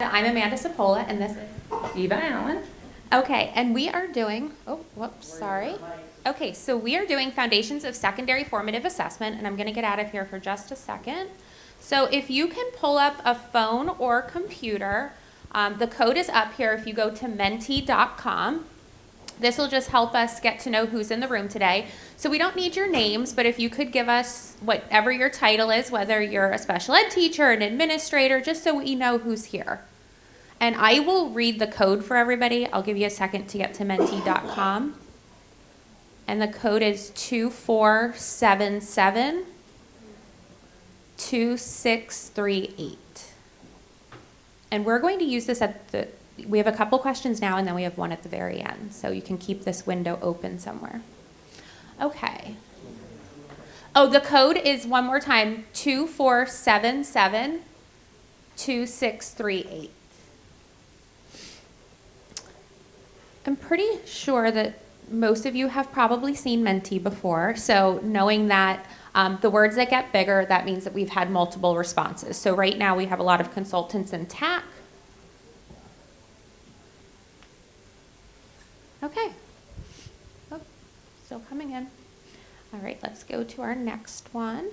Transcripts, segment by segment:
I'm Amanda Sapola, and this is Eva Allen. Okay, and we are doing, Okay, so we are doing Foundations of Secondary Formative Assessment, and I'm going to get out of here for just a second. So if you can pull up a phone or computer, the code is up here if you go to menti.com. This will just help us get to know who's in the room today. So we don't need your names, but if you could give us whatever your title is, whether you're a special ed teacher, an administrator, just so we know who's here. And I will read the code for everybody. I'll give you a second to get to menti.com. And the code is 2477-2638. And we're going to use this we have a couple questions now, and then we have one at the very end. So you can keep this window open somewhere. Okay. Oh, the code is, one more time, 2477-2638. I'm pretty sure that most of you have probably seen Menti before. So knowing that the words that get bigger, that means that we've had multiple responses. So right now we have a lot of consultants in TAC. Okay. Oh, still coming in. All right, let's go to our next one.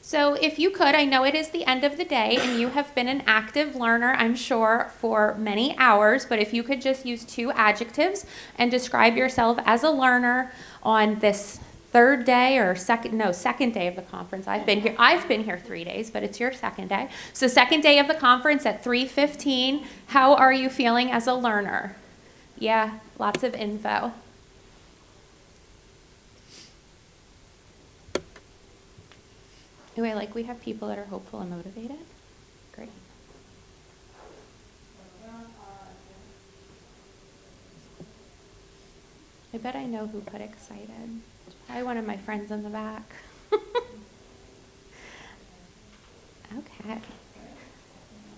So if you could, I know it is the end of the day and you have been an active learner, I'm sure, for many hours, but if you could just use 2 adjectives and describe yourself as a learner on this third day or second day of the conference. I've been here 3 days, but it's your second day. So second day of the conference at 3:15, how are you feeling as a learner? Yeah, lots of info. Anyway, we have people that are hopeful and motivated. Great. I bet I know who put excited. It's probably one of my friends in the back. Okay.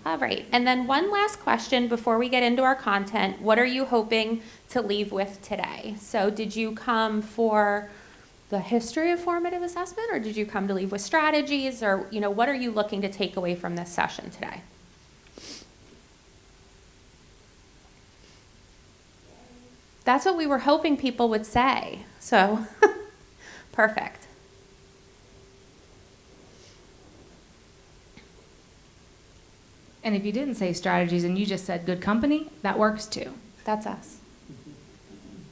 All right, and then one last question before we get into our content. What are you hoping to leave with today? So did you come for the history of formative assessment, or did you come to leave with strategies, or what are you looking to take away from this session today? That's what we were hoping people would say. So perfect. And if you didn't say strategies and you just said good company, that works too. That's us.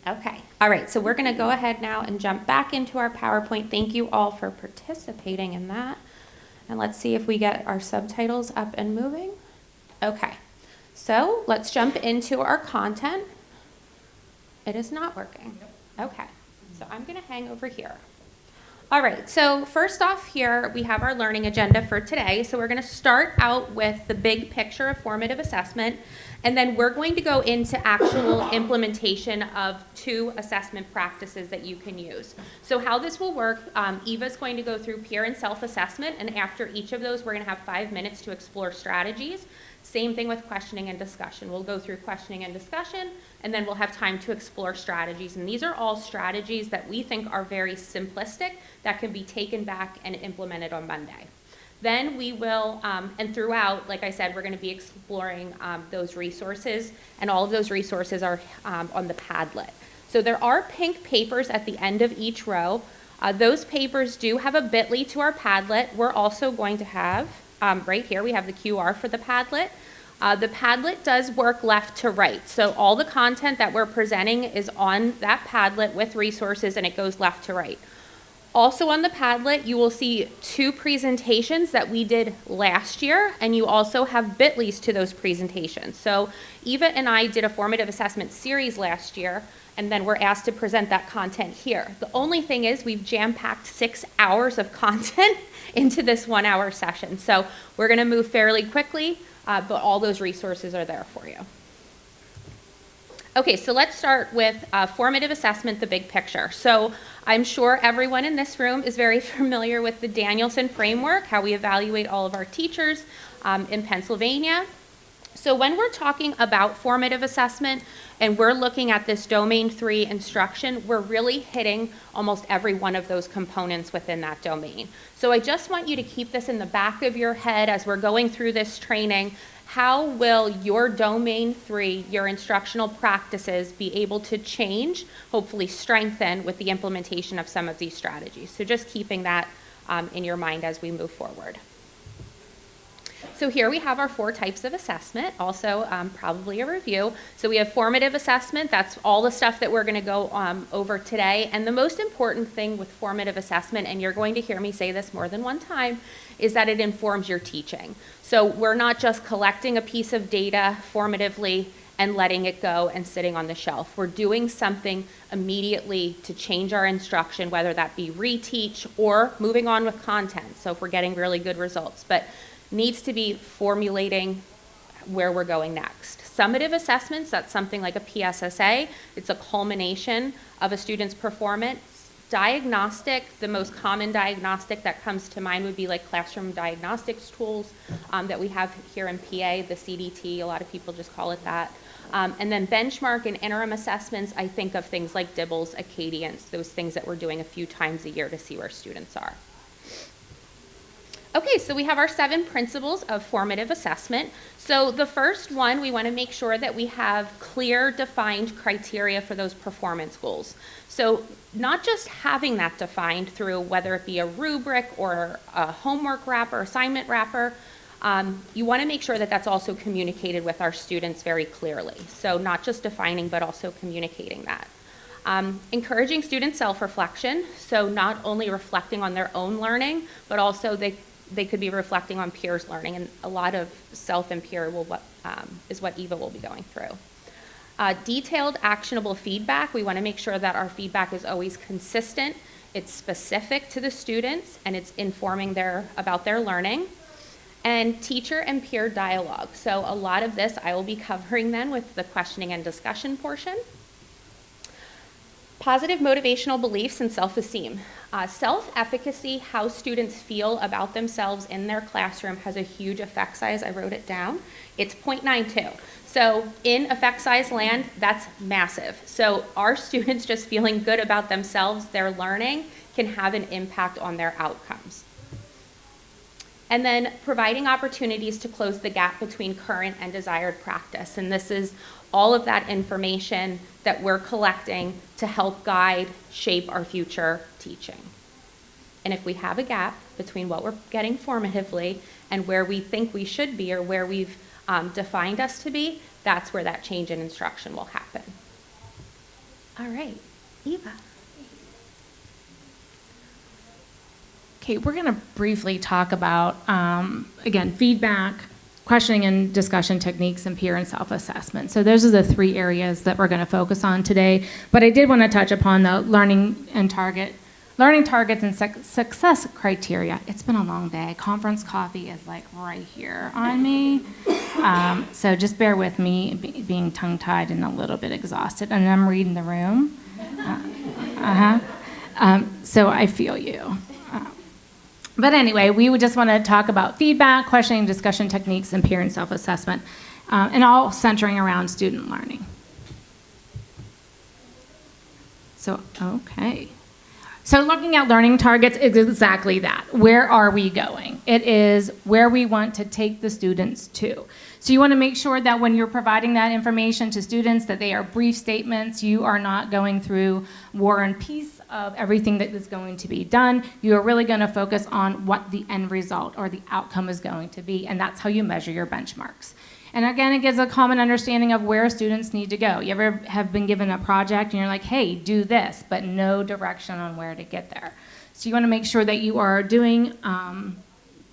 Okay. All right. So we're going to go ahead now and jump back into our PowerPoint. Thank you all for participating in that. And let's see if we get our subtitles up and moving. Okay. So let's jump into our content. It is not working. Okay. So I'm going to hang over here. All right, so first off here, we have our learning agenda for today. So we're going to start out with the big picture of formative assessment, and then we're going to go into actual implementation of 2 assessment practices that you can use. So how this will work, Eva's going to go through peer and self-assessment, and after each of those, we're going to have 5 minutes to explore strategies. Same thing with questioning and discussion. We'll go through questioning and discussion, and then we'll have time to explore strategies. And these are all strategies that we think are very simplistic that can be taken back and implemented on Monday. Then we will, and throughout, like I said, we're going to be exploring those resources, and all of those resources are on the Padlet. So there are pink papers at the end of each row. Those papers do have a bit.ly to our Padlet. We're also going to have, right here, we have the QR for the Padlet. The Padlet does work left to right. So all the content that we're presenting is on that Padlet with resources, and it goes left to right. Also on the Padlet, you will see 2 presentations that we did last year, and you also have bit.lys to those presentations. So Eva and I did a formative assessment series last year, and then we're asked to present that content here. The only thing is we've jam-packed 6 hours of content into this 1-hour session. So we're going to move fairly quickly, but all those resources are there for you. Okay, so let's start with formative assessment, the big picture. So I'm sure everyone in this room is very familiar with the Danielson framework, how we evaluate all of our teachers in Pennsylvania. So when we're talking about formative assessment and we're looking at this domain 3 instruction, we're really hitting almost every one of those components within that domain. So I just want you to keep this in the back of your head as we're going through this training. How will your domain 3, your instructional practices, be able to change, hopefully strengthen with the implementation of some of these strategies? So just keeping that in your mind as we move forward. So here we have our 4 types of assessment, also probably a review. So we have formative assessment, that's all the stuff that we're gonna go over today. And the most important thing with formative assessment, and you're going to hear me say this more than one time, is that it informs your teaching. So we're not just collecting a piece of data formatively and letting it go and sitting on the shelf. We're doing something immediately to change our instruction, whether that be reteach or moving on with content. So if we're getting really good results. But needs to be formulating where we're going next. Summative assessments, that's something like a PSSA. It's a culmination of a student's performance. Diagnostic, the most common diagnostic that comes to mind would be like classroom diagnostics tools that we have here in PA, the CDT, a lot of people just call it that. And then benchmark and interim assessments, I think of things like DIBELS, Acadience, those things that we're doing a few times a year to see where students are. Okay, so we have our 7 principles of formative assessment. So the first one, we want to make sure that we have clear, defined criteria for those performance goals. So not just having that defined through whether it be a rubric or a homework wrapper, assignment wrapper, you want to make sure that that's also communicated with our students very clearly. So not just defining, but also communicating that. Encouraging student self-reflection, so not only reflecting on their own learning, but also they could be reflecting on peers' learning, and a lot of self and peer is what Eva will be going through. Detailed, actionable feedback. We want to make sure that our feedback is always consistent, it's specific to the students, and it's informing about their learning. And teacher and peer dialogue. So a lot of this I will be covering then with the questioning and discussion portion. Positive motivational beliefs and self-esteem. Self-efficacy, how students feel about themselves in their classroom, has a huge effect size. I wrote it down. It's 0.92. So in effect size land, that's massive. So our students just feeling good about themselves, their learning, can have an impact on their outcomes. And then providing opportunities to close the gap between current and desired practice. And this is all of that information that we're collecting to help guide, shape our future teaching. And if we have a gap between what we're getting formatively and where we think we should be or where we've defined us to be, that's where that change in instruction will happen. All right, Eva. Okay, we're going to briefly talk about, again, feedback, questioning and discussion techniques, and peer and self-assessment. So those are the 3 areas that we're going to focus on today. But I did want to touch upon the learning targets and success criteria. It's been a long day. Conference coffee is like right here on me. So just bear with me being tongue-tied and a little bit exhausted. And I'm reading the room. So I feel you. But anyway, we would just want to talk about feedback, questioning, discussion techniques, and peer and self-assessment, and all centering around student learning. So, okay. So looking at learning targets is exactly that. Where are we going? It is where we want to take the students to. So you want to make sure that when you're providing that information to students, that they are brief statements. You are not going through War and Peace of everything that is going to be done. You are really going to focus on what the end result or the outcome is going to be, and that's how you measure your benchmarks. And again, it gives a common understanding of where students need to go. You ever have been given a project and you're like, hey, do this, but no direction on where to get there. So you want to make sure that you are doing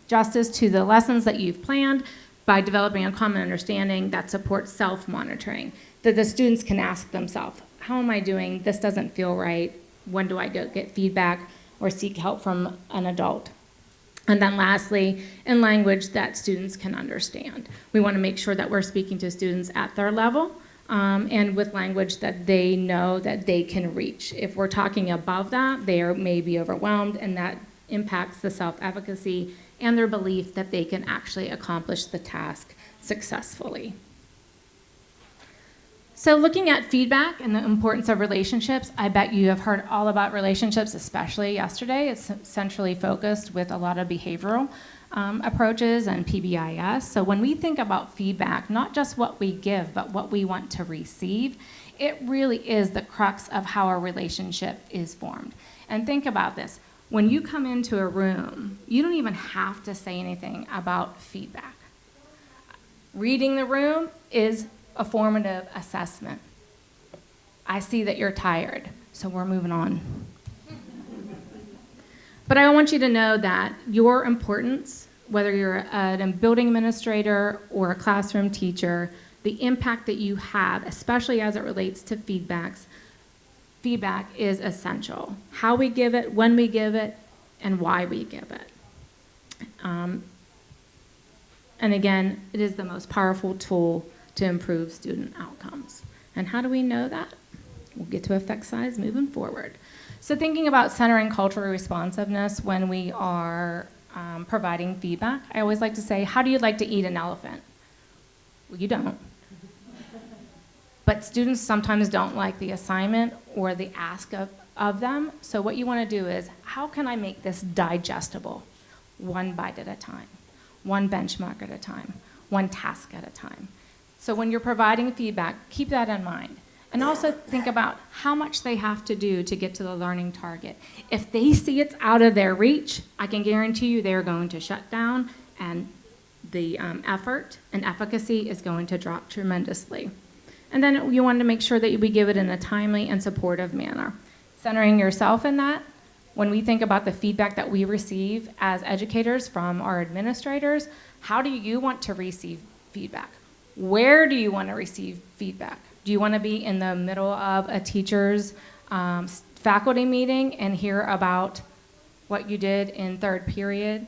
justice to the lessons that you've planned by developing a common understanding that supports self-monitoring, that the students can ask themselves, how am I doing? This doesn't feel right. When do I go get feedback or seek help from an adult? And then lastly, in language that students can understand. We want to make sure that we're speaking to students at their level and with language that they know that they can reach. If we're talking above that, they may be overwhelmed, and that impacts the self-efficacy and their belief that they can actually accomplish the task successfully. So looking at feedback and the importance of relationships, I bet you have heard all about relationships, especially yesterday. It's centrally focused with a lot of behavioral approaches and PBIS. So when we think about feedback, not just what we give, but what we want to receive, it really is the crux of how a relationship is formed. And think about this. When you come into a room, you don't even have to say anything about feedback. Reading the room is a formative assessment. I see that you're tired, so we're moving on. But I want you to know that your importance, whether you're a building administrator or a classroom teacher, the impact that you have, especially as it relates to feedback is essential. How we give it, when we give it, and why we give it. And again, it is the most powerful tool to improve student outcomes. And how do we know that? We'll get to effect size moving forward. So thinking about centering cultural responsiveness when we are providing feedback, I always like to say, how do you like to eat an elephant? Well, you don't. But students sometimes don't like the assignment or the ask of them. So what you want to do is, how can I make this digestible? One bite at a time, one benchmark at a time, one task at a time. So when you're providing feedback, keep that in mind. And also think about how much they have to do to get to the learning target. If they see it's out of their reach, I can guarantee you they're going to shut down, and the effort and efficacy is going to drop tremendously. And then you want to make sure that we give it in a timely and supportive manner. Centering yourself in that, when we think about the feedback that we receive as educators from our administrators, how do you want to receive feedback? Where do you want to receive feedback? Do you want to be in the middle of a teacher's faculty meeting and hear about what you did in third period?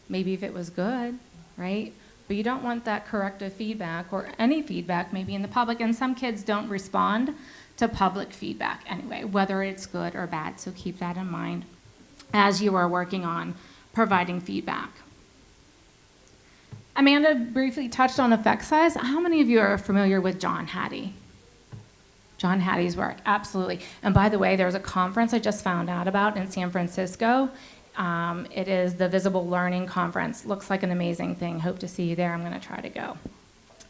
Maybe if it was good, right? But you don't want that corrective feedback or any feedback maybe in the public. And some kids don't respond to public feedback anyway, whether it's good or bad. So keep that in mind as you are working on providing feedback. Amanda briefly touched on effect size. How many of you are familiar with John Hattie? John Hattie's work, absolutely. And by the way, there's a conference I just found out about in San Francisco. It is the Visible Learning Conference. Looks like an amazing thing. Hope to see you there. I'm going to try to go.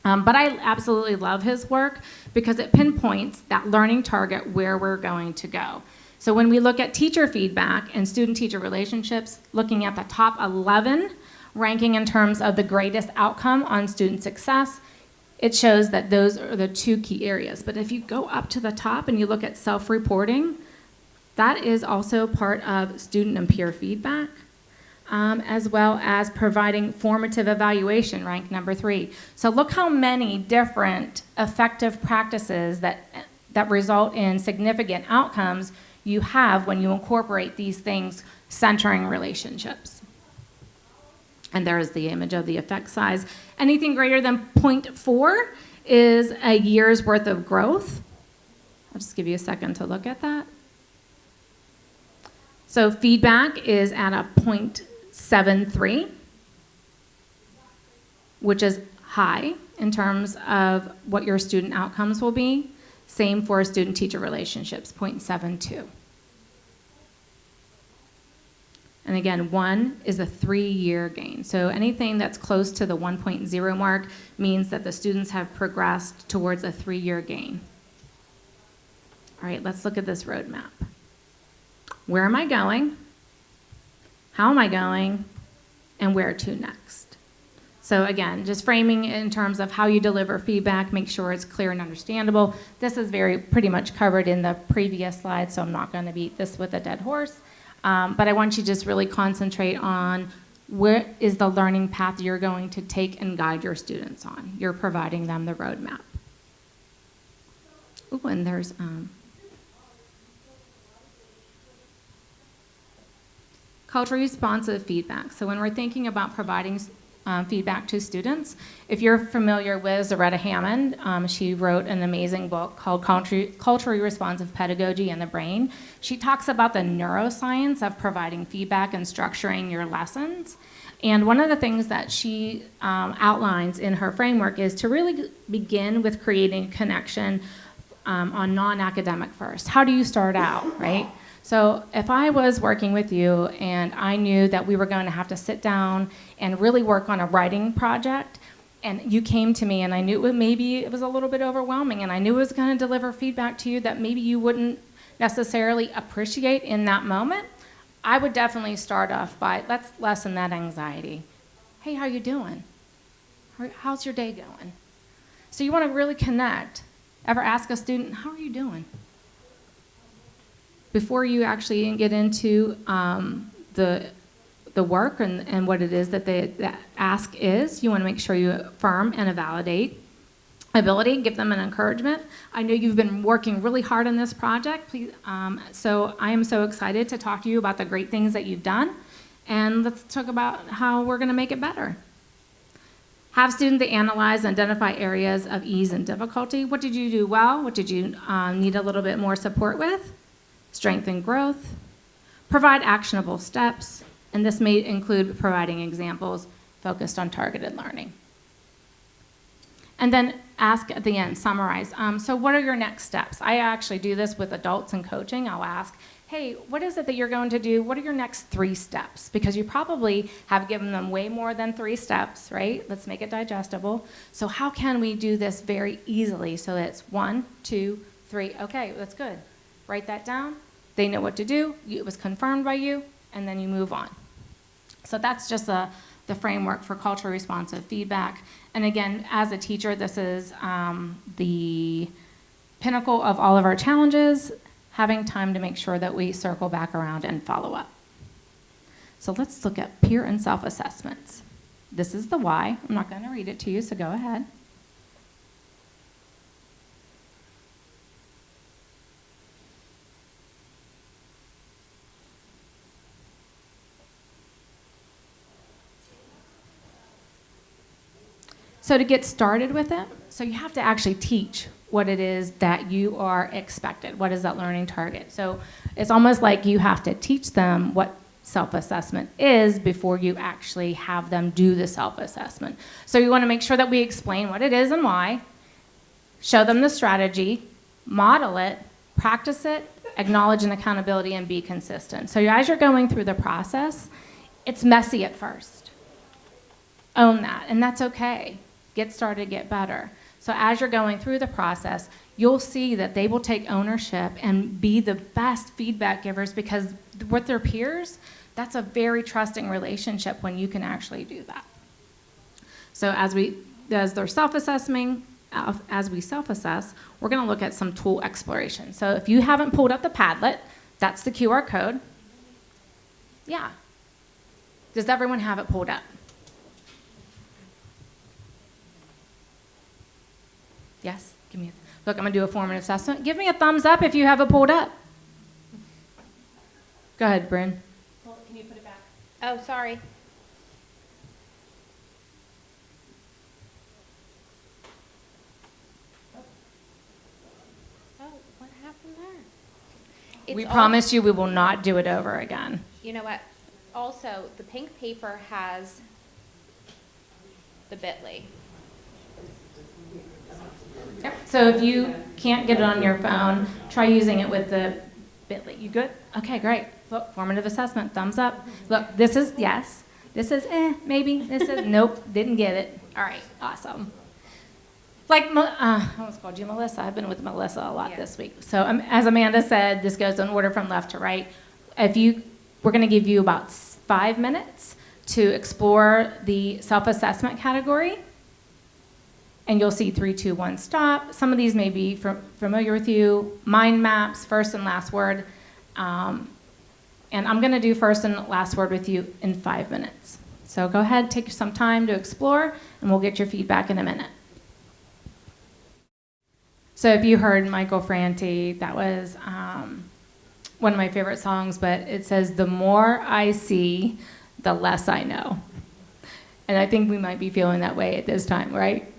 But I absolutely love his work because it pinpoints that learning target where we're going to go. So when we look at teacher feedback and student-teacher relationships, looking at the top 11, ranking in terms of the greatest outcome on student success, it shows that those are the two key areas. But if you go up to the top and you look at self-reporting, that is also part of student and peer feedback, as well as providing formative evaluation, rank number 3. So look how many different effective practices that result in significant outcomes you have when you incorporate these things centering relationships. And there's the image of the effect size. Anything greater than 0.4 is a year's worth of growth. I'll just give you a second to look at that. So feedback is at a 0.73, which is high in terms of what your student outcomes will be. Same for student-teacher relationships, 0.72. And again, 1 is a 3-year gain. So anything that's close to the 1.0 mark means that the students have progressed towards a 3-year gain. All right, let's look at this roadmap. Where am I going? How am I going? And where to next? So again, just framing it in terms of how you deliver feedback, make sure it's clear and understandable. This is pretty much covered in the previous slide, so I'm not going to beat this with a dead horse. But I want you to just really concentrate on where is the learning path you're going to take and guide your students on. You're providing them the roadmap. Oh, and there's culturally responsive feedback. So when we're thinking about providing feedback to students, if you're familiar with Zaretta Hammond, she wrote an amazing book called Culturally Responsive Pedagogy and the Brain. She talks about the neuroscience of providing feedback and structuring your lessons. And one of the things that she outlines in her framework is to really begin with creating connection on non-academic first. How do you start out, right? So if I was working with you and I knew that we were going to have to sit down and really work on a writing project, and you came to me and I knew maybe it was a little bit overwhelming, and I knew it was going to deliver feedback to you that maybe you wouldn't necessarily appreciate in that moment, I would definitely start off by, let's lessen that anxiety. Hey, how you doing? How's your day going? So you want to really connect. Ever ask a student, how are you doing? Before you actually get into the work and what it is that the ask is, you want to make sure you affirm and validate ability, give them an encouragement. I know you've been working really hard on this project, please, so I am so excited to talk to you about the great things that you've done, and let's talk about how we're going to make it better. Have students analyze and identify areas of ease and difficulty. What did you do well? What did you need a little bit more support with? Strength and growth. Provide actionable steps, and this may include providing examples focused on targeted learning. And then ask at the end, summarize. So what are your next steps? I actually do this with adults in coaching. I'll ask, hey, what is it that you're going to do? What are your next 3 steps? Because you probably have given them way more than 3 steps, right? Let's make it digestible. So how can we do this very easily so that it's 1, 2, 3? Okay, that's good. Write that down. They know what to do. It was confirmed by you, and then you move on. So that's just the framework for culturally responsive feedback. And again, as a teacher, this is the pinnacle of all of our challenges, having time to make sure that we circle back around and follow up. So let's look at peer and self-assessments. This is the why. I'm not going to read it to you, so go ahead. So to get started with it, so you have to actually teach what it is that you are expected. What is that learning target? So it's almost like you have to teach them what self-assessment is before you actually have them do the self-assessment. So you want to make sure that we explain what it is and why, show them the strategy, model it, practice it, acknowledge an accountability, and be consistent. So as you're going through the process, it's messy at first. Own that, and that's okay. Get started, get better. So as you're going through the process, you'll see that they will take ownership and be the best feedback givers, because with their peers, that's a very trusting relationship when you can actually do that. So as they're self-assessing, as we self-assess, we're going to look at some tool exploration. So if you haven't pulled up the Padlet, that's the QR code. Yeah. Does everyone have it pulled up? Yes? Look, I'm going to do a formative assessment. Give me a thumbs up if you have it pulled up. Go ahead, Bryn. Well, can you put it back? Oh, sorry. Oh, what happened there? We promise you we will not do it over again. You know what? Also, the pink paper has the bit.ly. Yep. So if you can't get it on your phone, try using it with the bit.ly. You good? Okay, great. Look, formative assessment, thumbs up. Look, this is yes. This is maybe. This is nope, didn't get it. All right, awesome. Like, I almost called you Melissa. I've been with Melissa a lot this week. So as Amanda said, this goes in order from left to right. We're going to give you about 5 minutes to explore the self-assessment category. And you'll see 3, 2, 1, stop. Some of these may be familiar with you. Mind maps, first and last word. And I'm going to do first and last word with you in 5 minutes. So go ahead, take some time to explore, and we'll get your feedback in a minute. So if you heard Michael Franti, that was one of my favorite songs, but it says, "The more I see, the less I know." And I think we might be feeling that way at this time, right?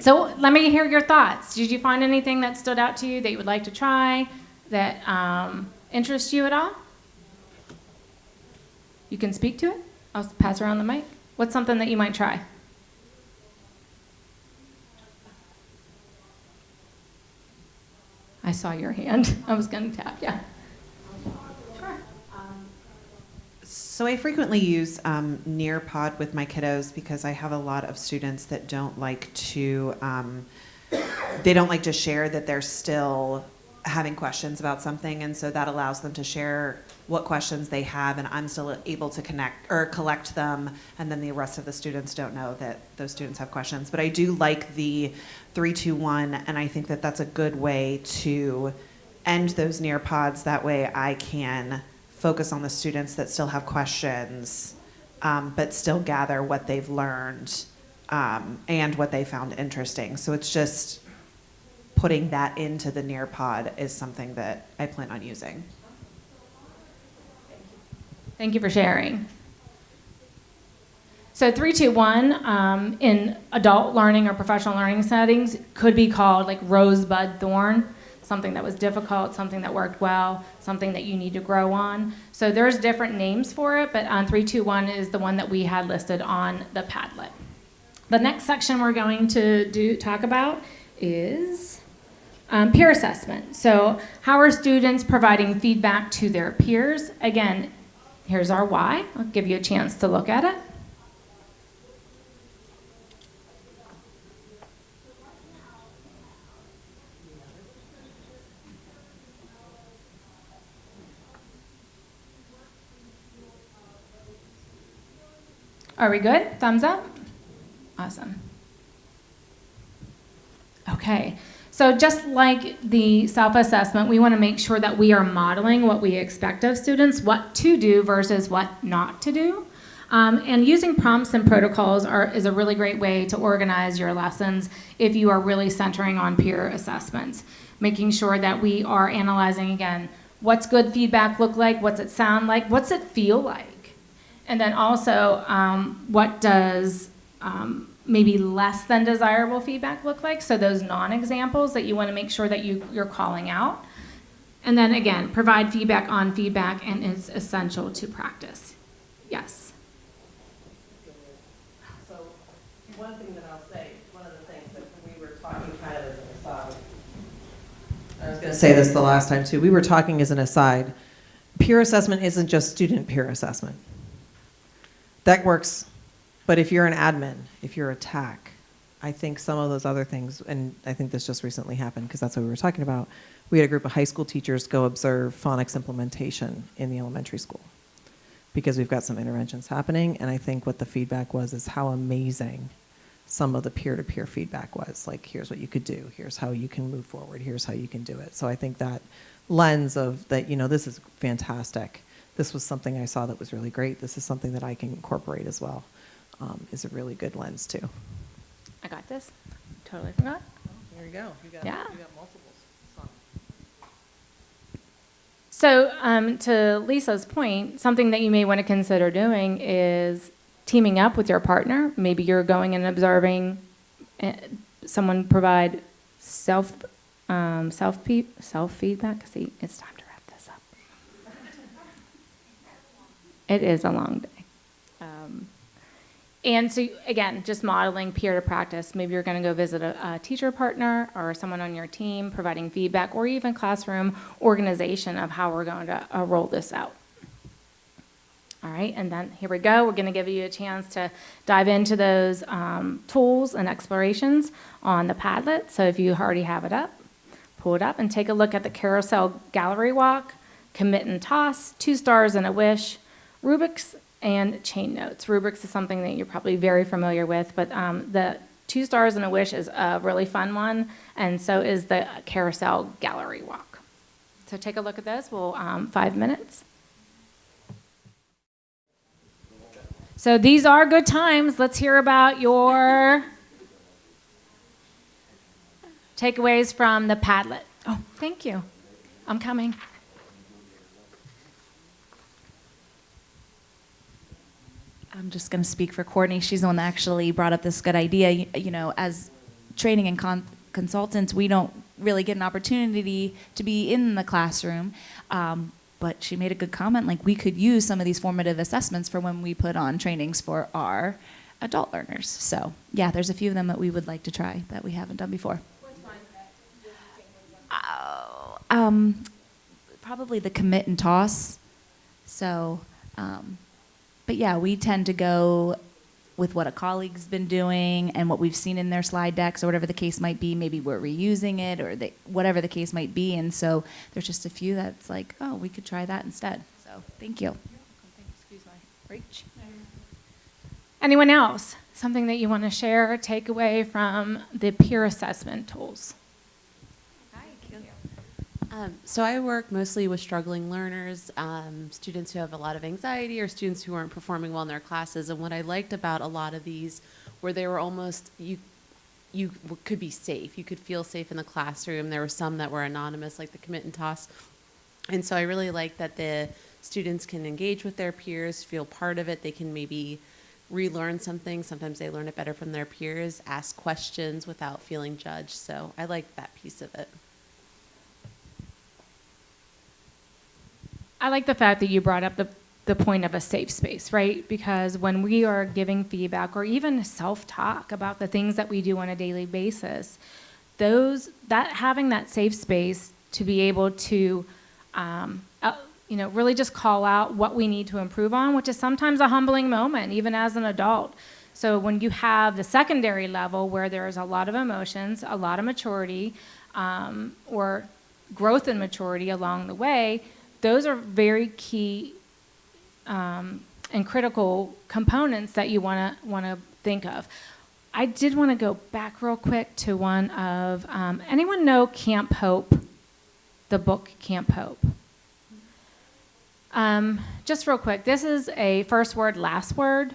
So let me hear your thoughts. Did you find anything that stood out to you that you would like to try, that interests you at all? You can speak to it? I'll pass around the mic. What's something that you might try? I saw your hand. I was going to tap, yeah. So I frequently use Nearpod with my kiddos because I have a lot of students that don't like to, they don't like to share that they're still having questions about something, and so that allows them to share what questions they have, and I'm still able to connect or collect them, and then the rest of the students don't know that those students have questions. But I do like the 3-2-1, and I think that that's a good way to end those Nearpods. That way I can focus on the students that still have questions, but still gather what they've learned and what they found interesting. So it's just putting that into the Nearpod is something that I plan on using. Thank you for sharing. So 3-2-1 in adult learning or professional learning settings could be called like rosebud thorn, something that was difficult, something that worked well, something that you need to grow on. So there's different names for it, but 3-2-1 is the one that we had listed on the Padlet. The next section we're going to talk about is peer assessment. So how are students providing feedback to their peers? Again, here's our why. I'll give you a chance to look at it. Are we good? Thumbs up? Awesome. Okay. So just like the self-assessment, we want to make sure that we are modeling what we expect of students, what to do versus what not to do. And using prompts and protocols is a really great way to organize your lessons if you are really centering on peer assessments. Making sure that we are analyzing, again, what's good feedback look like, what's it sound like, what's it feel like? And then also, what does maybe less than desirable feedback look like? So those non-examples that you want to make sure that you're calling out. And then again, provide feedback on feedback and is essential to practice. Yes? So one thing that I'll say, one of the things that we were talking kind of as an aside, I was going to say this the last time too, we were talking as an aside, peer assessment isn't just student peer assessment. That works, but if you're an admin, if you're a TAC, I think some of those other things, and I think this just recently happened because that's what we were talking about, we had a group of high school teachers go observe phonics implementation in the elementary school because we've got some interventions happening, and I think what the feedback was is how amazing some of the peer-to-peer feedback was. Like, here's what you could do, here's how you can move forward, here's how you can do it. So I think that lens of that, this is fantastic. This was something I saw that was really great. This is something that I can incorporate as well. Is a really good lens too. I got this. Totally forgot. There you go. You got multiples. So to Lisa's point, something that you may want to consider doing is teaming up with your partner. Maybe you're going and observing someone provide self-feedback. See, it's time to wrap this up. It is a long day. And so, again, just modeling peer to practice. Maybe you're going to go visit a teacher partner or someone on your team providing feedback, or even classroom organization of how we're going to roll this out. All right, and then here we go. We're going to give you a chance to dive into those tools and explorations on the Padlet. So if you already have it up, pull it up and take a look at the carousel gallery walk, commit and toss, 2 stars and a wish, rubrics, and chain notes. Rubrics is something that you're probably very familiar with, but the 2 stars and a wish is a really fun one, and so is the carousel gallery walk. So take a look at this. We'll 5 minutes. So these are good times. Let's hear about your takeaways from the Padlet. Oh, thank you. I'm coming. I'm just going to speak for Courtney. She's the one that actually brought up this good idea. As training and consultants, we don't really get an opportunity to be in the classroom. but she made a good comment, like we could use some of these formative assessments for when we put on trainings for our adult learners. So yeah, there's a few of them that we would like to try that we haven't done before. Probably the commit and toss. So, but yeah, we tend to go with what a colleague's been doing and what we've seen in their slide decks or whatever the case might be. Maybe we're reusing it or whatever the case might be. And so there's just a few that's like, oh, we could try that instead. So thank you. Excuse my reach. Anyone else? Something that you want to share or take away from the peer assessment tools? So I work mostly with struggling learners, students who have a lot of anxiety or students who aren't performing well in their classes. And what I liked about a lot of these were they were almost, you could be safe. You could feel safe in the classroom. There were some that were anonymous, like the commit and toss. And so I really like that the students can engage with their peers, feel part of it. They can maybe relearn something. Sometimes they learn it better from their peers, ask questions without feeling judged. So I like that piece of it. I like the fact that you brought up the point of a safe space, right? Because when we are giving feedback or even self-talk about the things that we do on a daily basis, having that safe space to be able to, really just call out what we need to improve on, which is sometimes a humbling moment, even as an adult. So when you have the secondary level where there's a lot of emotions, a lot of maturity, or growth and maturity along the way, those are very key and critical components that you want to think of. I did want to go back real quick to one of, anyone know Camp Hope, the book Camp Hope? Just real quick, this is a first word, last word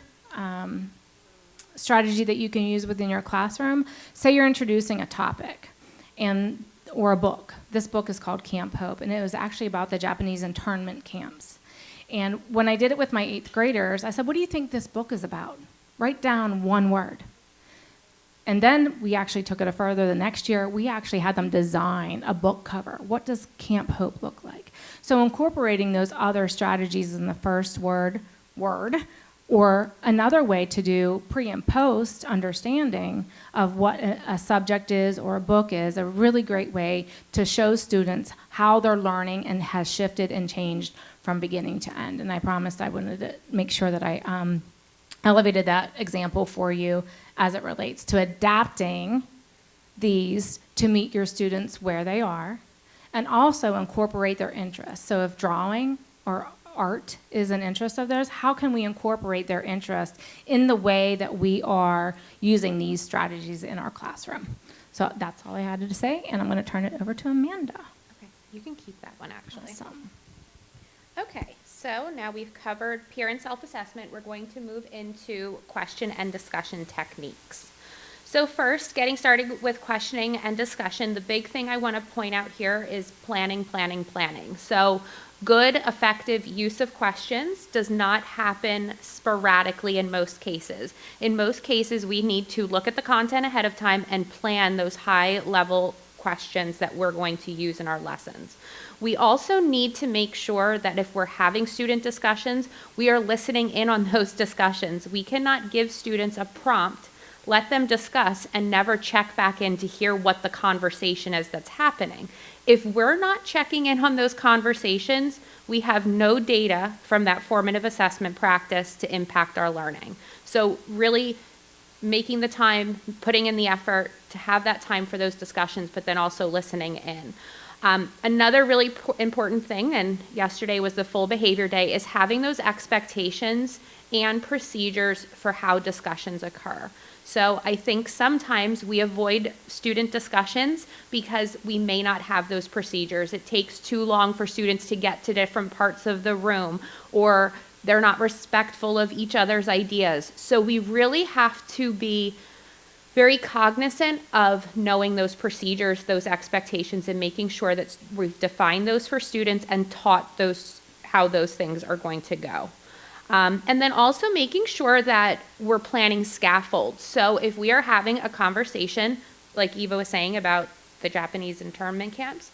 strategy that you can use within your classroom. Say you're introducing a topic or a book. This book is called Camp Hope, and it was actually about the Japanese internment camps. And when I did it with my 8th graders, I said, what do you think this book is about? Write down one word. And then we actually took it further the next year. We actually had them design a book cover. What does Camp Hope look like? So incorporating those other strategies in the first word, or another way to do pre and post understanding of what a subject is or a book is, a really great way to show students how they're learning and has shifted and changed from beginning to end. And I promised I wanted to make sure that I elevated that example for you as it relates to adapting these to meet your students where they are and also incorporate their interests. So if drawing or art is an interest of theirs, how can we incorporate their interest in the way that we are using these strategies in our classroom? So that's all I had to say, and I'm going to turn it over to Amanda. Okay, you can keep that one actually. Awesome. Okay, so now we've covered peer and self-assessment. We're going to move into question and discussion techniques. So first, getting started with questioning and discussion, the big thing I want to point out here is planning. So good, effective use of questions does not happen sporadically in most cases. In most cases, we need to look at the content ahead of time and plan those high-level questions that we're going to use in our lessons. We also need to make sure that if we're having student discussions, we are listening in on those discussions. We cannot give students a prompt, let them discuss, and never check back in to hear what the conversation is that's happening. If we're not checking in on those conversations, we have no data from that formative assessment practice to impact our learning. So really making the time, putting in the effort to have that time for those discussions, but then also listening in. Another really important thing, and yesterday was the full behavior day, is having those expectations and procedures for how discussions occur. So I think sometimes we avoid student discussions because we may not have those procedures. It takes too long for students to get to different parts of the room, or they're not respectful of each other's ideas. So we really have to be very cognizant of knowing those procedures, those expectations, and making sure that we've defined those for students and taught those how those things are going to go. And then also making sure that we're planning scaffolds. So if we are having a conversation, like Eva was saying about the Japanese internment camps,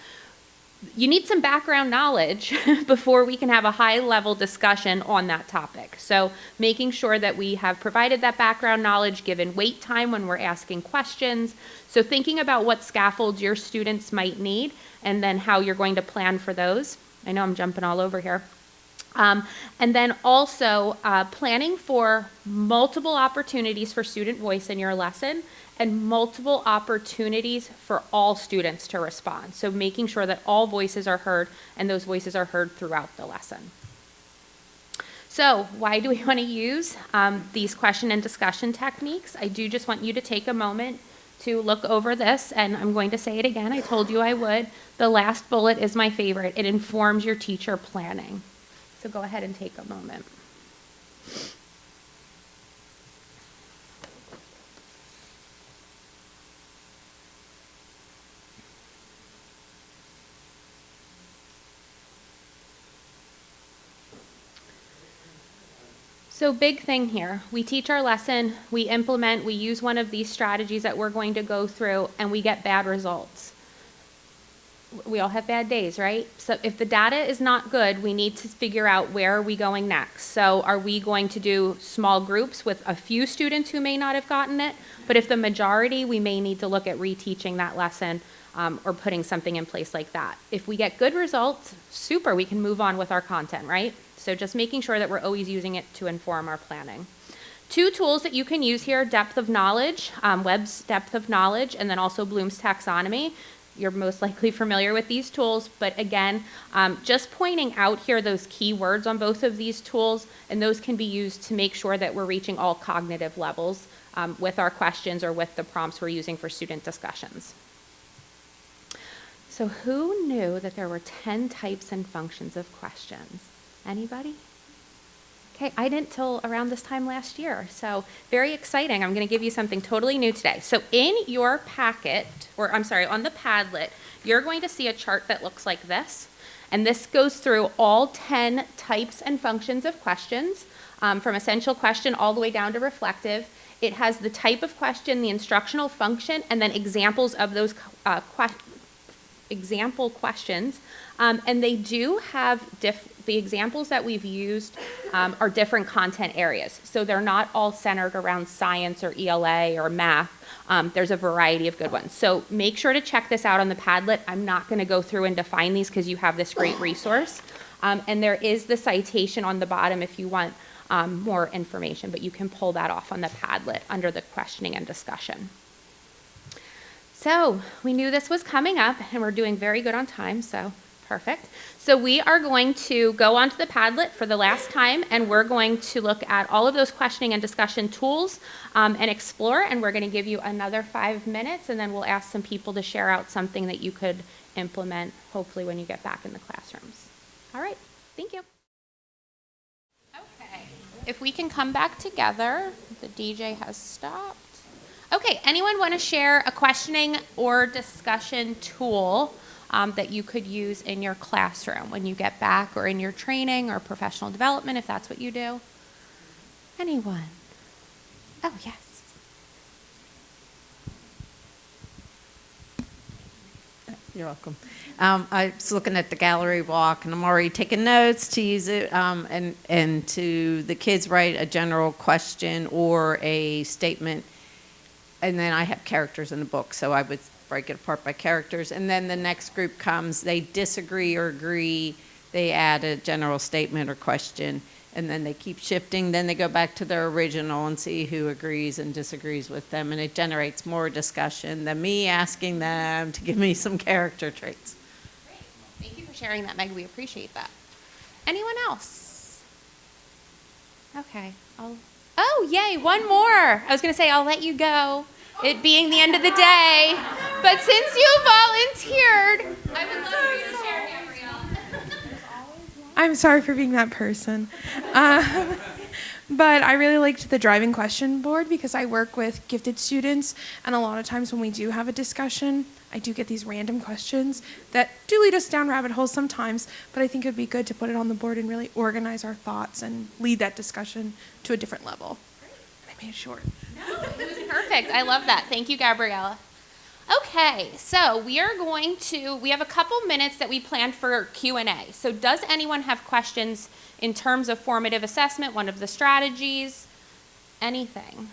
you need some background knowledge before we can have a high-level discussion on that topic. So making sure that we have provided that background knowledge, given wait time when we're asking questions. So thinking about what scaffolds your students might need and then how you're going to plan for those. I know I'm jumping all over here. And then also planning for multiple opportunities for student voice in your lesson and multiple opportunities for all students to respond. So making sure that all voices are heard and those voices are heard throughout the lesson. So why do we want to use these question and discussion techniques? I do just want you to take a moment to look over this, and I'm going to say it again. I told you I would. The last bullet is my favorite. It informs your teacher planning. So go ahead and take a moment. So big thing here, we teach our lesson, we implement, we use one of these strategies that we're going to go through, and we get bad results. We all have bad days, right? So if the data is not good, we need to figure out where are we going next. So are we going to do small groups with a few students who may not have gotten it? But if the majority, we may need to look at reteaching that lesson or putting something in place like that. If we get good results, super, we can move on with our content, right? So just making sure that we're always using it to inform our planning. Two tools that you can use here, depth of knowledge, Webb's depth of knowledge, and then also Bloom's taxonomy. You're most likely familiar with these tools, but again, just pointing out here those key words on both of these tools, and those can be used to make sure that we're reaching all cognitive levels with our questions or with the prompts we're using for student discussions. So who knew that there were 10 types and functions of questions? Anybody? Okay, I didn't till around this time last year, so very exciting. I'm going to give you something totally new today. So in your packet, or I'm sorry, on the Padlet, you're going to see a chart that looks like this, and this goes through all 10 types and functions of questions, from essential question all the way down to reflective. It has the type of question, the instructional function, and then examples of those example questions, and they do have the examples that we've used are different content areas. So they're not all centered around science or ELA or math. There's a variety of good ones. So make sure to check this out on the Padlet. I'm not going to go through and define these because you have this great resource. And there is the citation on the bottom if you want more information, but you can pull that off on the Padlet under the questioning and discussion. So we knew this was coming up, and we're doing very good on time, so perfect. So we are going to go onto the Padlet for the last time, and we're going to look at all of those questioning and discussion tools and explore, and we're going to give you another 5 minutes, and then we'll ask some people to share out something that you could implement, hopefully when you get back in the classrooms. All right, thank you. Okay, if we can come back together, the DJ has stopped. Okay, anyone want to share a questioning or discussion tool that you could use in your classroom when you get back, or in your training or professional development, if that's what you do? Anyone? Oh, yes. You're welcome. I was looking at the gallery walk, and I'm already taking notes to use it, and to the kids write a general question or a statement. And then I have characters in the book, so I would break it apart by characters. And then the next group comes, they disagree or agree, they add a general statement or question, and then they keep shifting. Then they go back to their original and see who agrees and disagrees with them, and it generates more discussion than me asking them to give me some character traits. Great. Thank you for sharing that, Meg. We appreciate that. Anyone else? Okay. Oh, yay, one more. I was going to say I'll let you go, it being the end of the day. But since you volunteered, I would love for you to share, Gabrielle. I'm sorry for being that person. But I really liked the driving question board because I work with gifted students, and a lot of times when we do have a discussion, I do get these random questions that do lead us down rabbit holes sometimes, but I think it would be good to put it on the board and really organize our thoughts and lead that discussion to a different level. I made it short. No, it was perfect. I love that. Thank you, Gabriella. Okay, so we have a couple minutes that we planned for Q&A. So does anyone have questions in terms of formative assessment, one of the strategies, anything?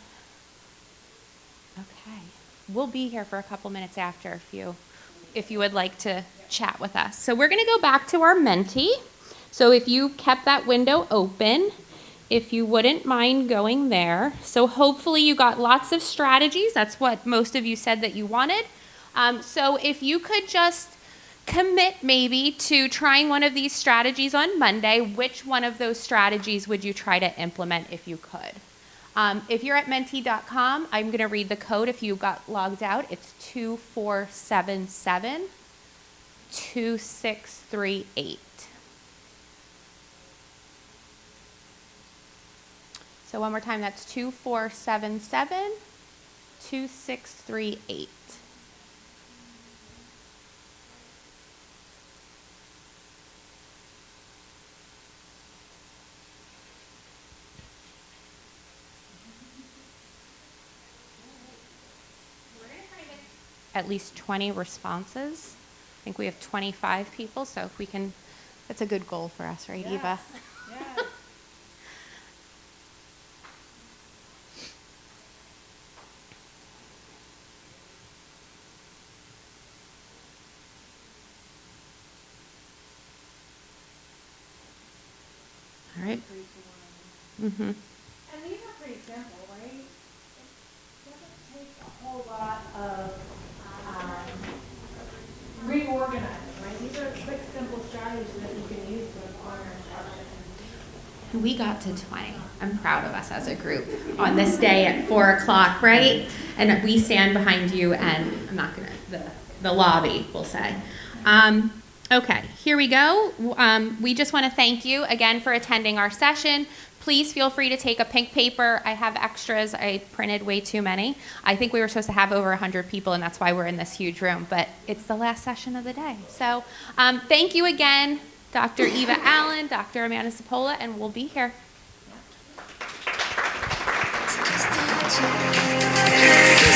Okay, we'll be here for a couple minutes after if you would like to chat with us. So we're gonna go back to our Menti. So if you kept that window open, if you wouldn't mind going there. So hopefully you got lots of strategies. That's what most of you said that you wanted. So if you could just commit maybe to trying one of these strategies on Monday, which one of those strategies would you try to implement if you could? If you're at menti.com, I'm going to read the code. If you got logged out, it's 2477-2638. So one more time, that's 2477-2638. We're going to try to get at least 20 responses. I think we have 25 people, so if we can, that's a good goal for us, right, Eva? Yes. All right. Mm-hmm. And these are pretty simple, right? It doesn't take a whole lot of reorganizing, right? These are quick, simple strategies that you can use to inform your instruction. We got to 20. I'm proud of us as a group on this day at 4 o'clock, right? And we stand behind you, and I'm not going to, the lobby, we'll say. Okay, here we go. We just want to thank you again for attending our session. Please feel free to take a pink paper. I have extras. I printed way too many. I think we were supposed to have over 100 people, and that's why we're in this huge room, but it's the last session of the day. So thank you again, Dr. Eva Allen, Dr. Amanda Cipolla, and we'll be here. Just